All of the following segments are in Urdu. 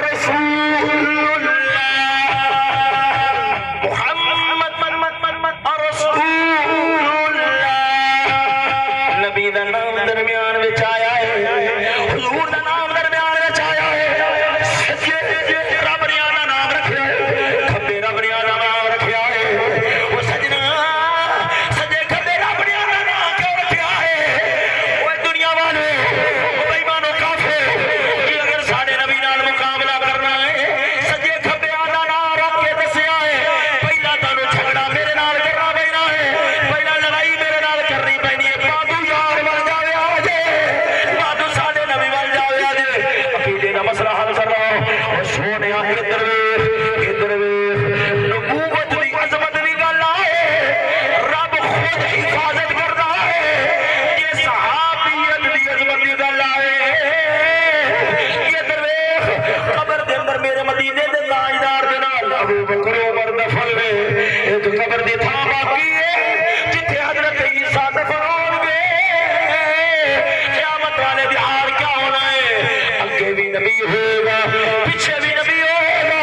رسول اللہ محمد رسول اللہ نبی دا نام درمیان وچ آیا ہے حضور دا نام درمیان وچ آیا ہے سجے رب ریا دا نام رکھیا ہے کھبے رب ریا دا نام رکھیا ہے وہ سجنا سجے کھبے رب ریا دا نام کیوں رکھیا ہے وہ دنیا والے بے ایمانو کافر کہ اگر ساڈے نبی نال مقابلہ کرنا ہے سجے کھبے دا نام رکھ کے دسیا ہے پہلا تانوں جھگڑا میرے نال کرنا پینا ہے پہلا لڑائی میرے نال کرنی پینی ہے بادو یار بن جاوے آ جے بادو ساڈے نبی بن جاوے آ جے عقیدے دا مسئلہ حل کر رہا اور سونیا ادھر نبوت دی عظمت دی گل آئے رب خود حفاظت کردا ہے یہ صحابیت دی عظمت دی گل آئے ادھر ویکھ قبر دے اندر میرے مدینے دے تاجدار دے نال ابو بکر عمر دفن نے ایک قبر دی تھاں باقی ہے جتھے حضرت عیسیٰ دفن ہون گے قیامت والے دہاڑ کیا ہونا ہے اگے بھی نبی ہوگا پیچھے بھی نبی ہوگا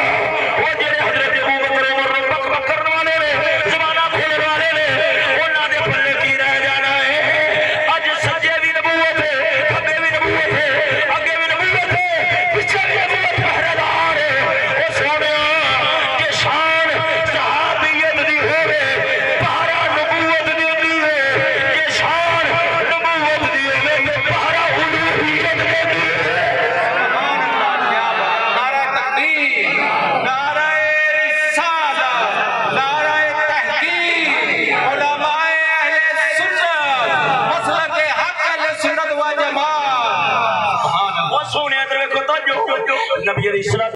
وہ جڑے حضرت ابو بکر عمر نوں بک بک کرنے والے نے زمانہ بھولنے والے نے انہاں دے پلے کی رہ جانا ہے اج سجے بھی نبوت ہے کھبے بھی نبوت ہے اگے بھی نبوت ہے پیچھے بھی نبوت پہرے دار ہے او سونیا کہ شان صحابیت دی ہوے پہرا نبوت دی ہوندی ہے کہ شان نبوت دی ہوے پہرا الوہیت دی ہوندی ہے نعرہ تکبیر، نعرہ رسالہ، نعرہ تحقیق، علماء اہل سنت، مسلک حق اہل سنت و جماعت. وہ سونیا تے ویکھو توجہ نبی علیہ السلام